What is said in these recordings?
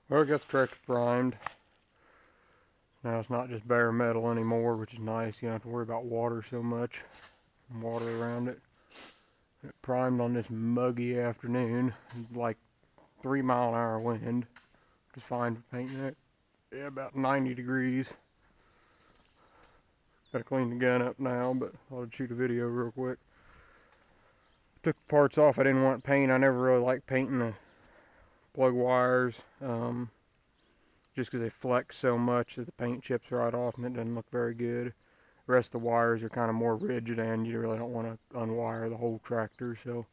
Well, it got the tractor primed. Now it's not just bare metal anymore, which is nice. You don't have to worry about water so much, and water around it. It primed on this muggy afternoon, like 3-mile-an-hour wind. Just fine for painting it. Yeah, about 90 degrees. Gotta clean the gun up now, but I thought I'd shoot a video real quick. Took the parts off. I didn't want paint. I never really liked painting the plug wires, just because they flex so much that the paint chips right off and it doesn't look very good. The rest of the wires are kind of more rigid and you really don't want to unwire the whole tractor, so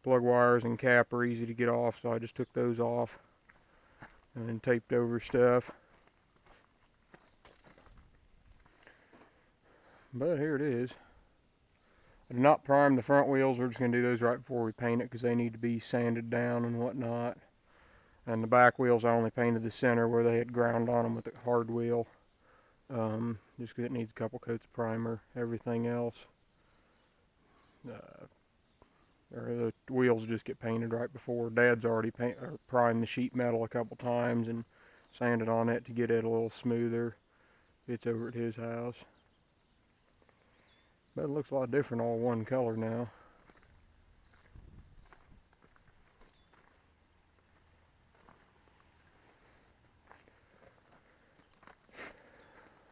plug wires and cap are easy to get off, so I just took those off and then taped over stuff. But here it is. I did not prime the front wheels. We're just going to do those right before we paint it because they need to be sanded down and whatnot. And the back wheels, I only painted the center where they had ground on them with the hard wheel. Just because it needs a couple coats of primer. Everything else, or the wheels just get painted right before. Dad's already primed the sheet metal a couple times and sanded on it to get it a little smoother. It's over at his house. But it looks a lot different, all one color now.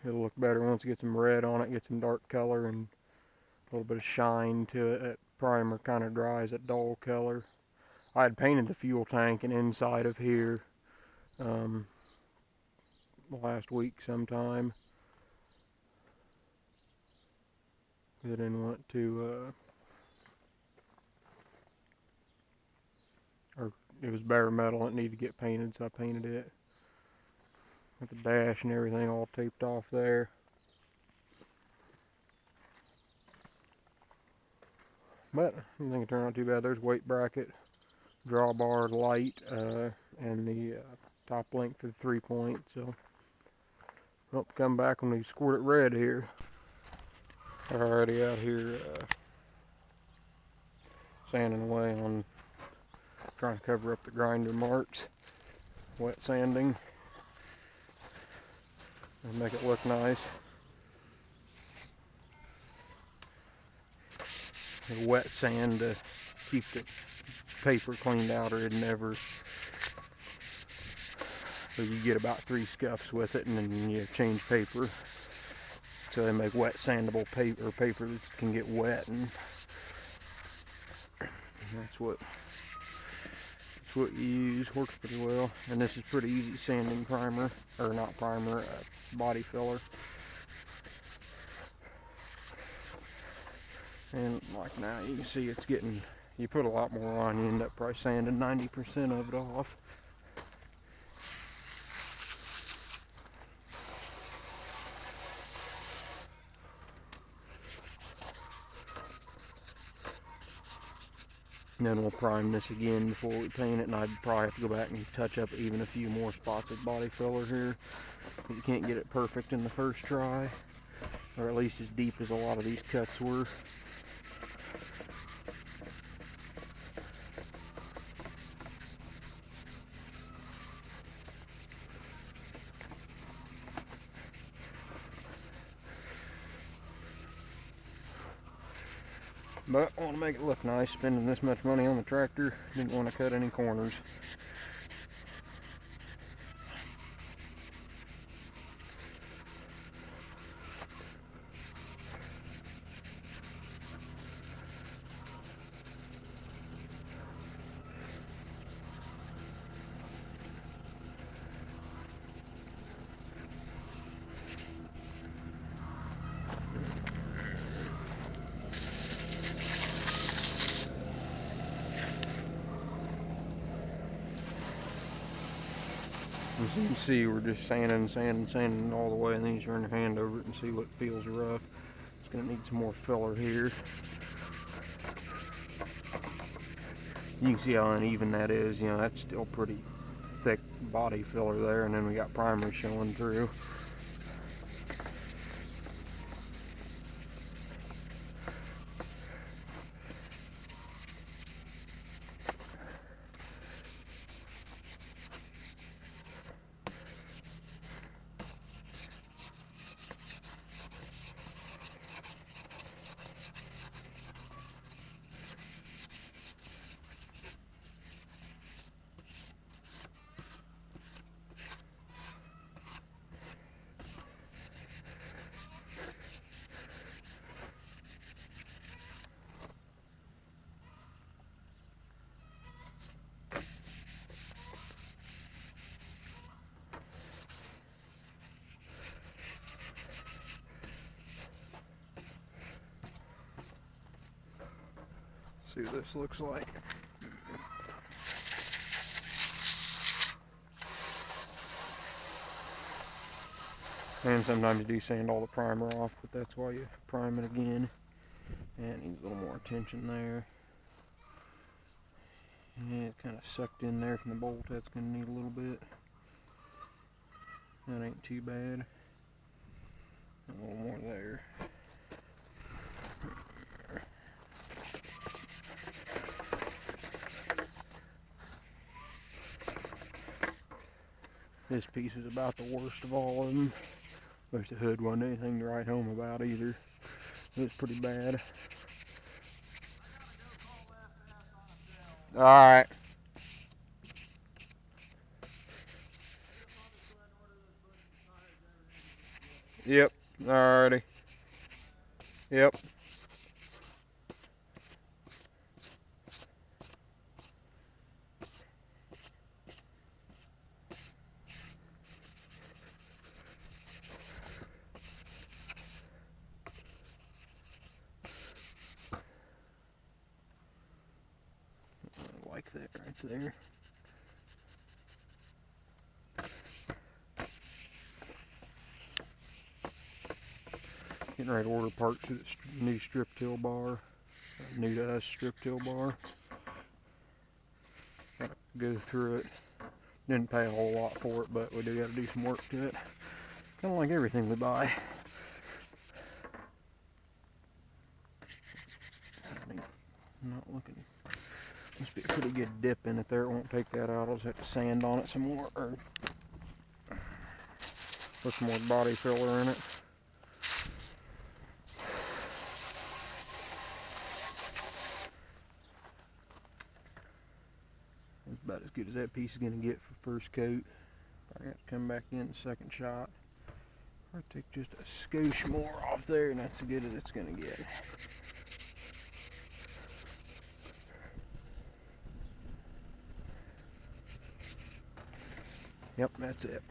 It'll look better once it gets some red on it, get some dark color and a little bit of shine to it. That primer kind of dries that dull color. I had painted the fuel tank and inside of here last week sometime. I didn't want to, or it was bare metal, it needed to get painted, so I painted it. With the dash and everything all taped off there. But I don't think it turned out too bad. There's weight bracket, drawbar, light, and the top link for the 3-point. So I'll come back when we squirt it red here. Already out here sanding away on trying to cover up the grinder marks. Wet sanding and make it look nice. Wet sand to keep the paper cleaned out, or it never. So you get about 3 scuffs with it, and then you change paper. So they make wet sandable paper, or paper that can get wet, and that's what you use. Works pretty well. And this is pretty easy sanding primer, or not primer, body filler. And like now you can see it's getting, you put a lot more on, you end up probably sanding 90% of it off. And then we'll prime this again before we paint it, and I'd probably have to go back and touch up even a few more spots of body filler here. You can't get it perfect in the first try, or at least as deep as a lot of these cuts were. But I want to make it look nice, spending this much money on the tractor, didn't want to cut any corners. As you can see, we're just sanding all the way, and then you turn your hand over it and see what feels rough. It's going to need some more filler here. You can see how uneven that is. You know, that's still pretty thick body filler there, and then we got primer showing through. See what this looks like. And sometimes you do sand all the primer off, but that's why you prime it again. And it needs a little more attention there. Yeah, it kind of sucked in there from the bolt. That's going to need a little bit. That ain't too bad. A little more there. This piece was about the worst of all of them. Wish the hood wasn't anything to write home about either. It was pretty bad. Alright. Yep. Alrighty. Yep. Like that right there. Getting ready to order parts for the new strip till bar. New to us strip till bar. Gotta go through it. Didn't pay a whole lot for it, but we do gotta do some work to it. Kind of like everything we buy. Not looking. Must be a pretty good dip in it there. It won't take that out. I'll just have to sand on it some more, or put some more body filler in it. It's about as good as that piece is going to get for first coat. I got to come back in the second shot. I'll take just a skosh more off there, and that's as good as it's going to get. Yep, that's it.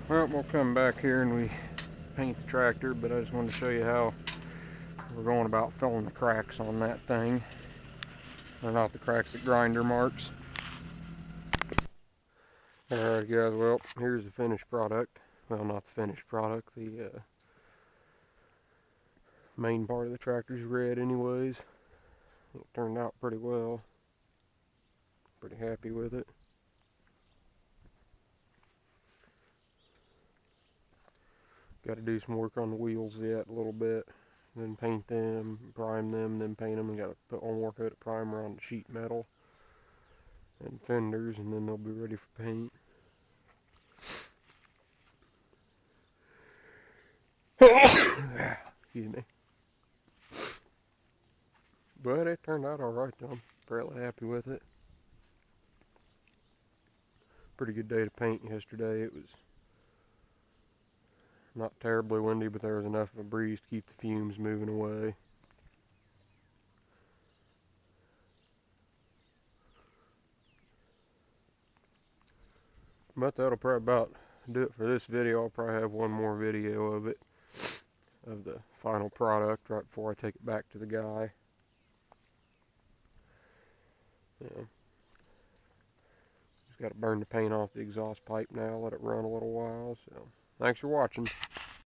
Well, we'll come back here and we paint the tractor, but I just wanted to show you how we're going about filling the cracks on that thing. They're not the cracks that grinder marks. Alright guys, well, here's the finished product. Well, not the finished product, the main part of the tractor's red anyways. It turned out pretty well. Pretty happy with it. Got to do some work on the wheels yet a little bit. Then paint them, prime them, then paint them. And got to put one more coat of primer on the sheet metal and fenders, and then they'll be ready for paint. Excuse me. But it turned out alright though. I'm fairly happy with it. Pretty good day to paint yesterday. It was not terribly windy, but there was enough of a breeze to keep the fumes moving away. But that'll probably about do it for this video. I'll probably have one more video of it, of the final product, right before I take it back to the guy. Yeah. Just got to burn the paint off the exhaust pipe now, let it run a little while. So thanks for watching.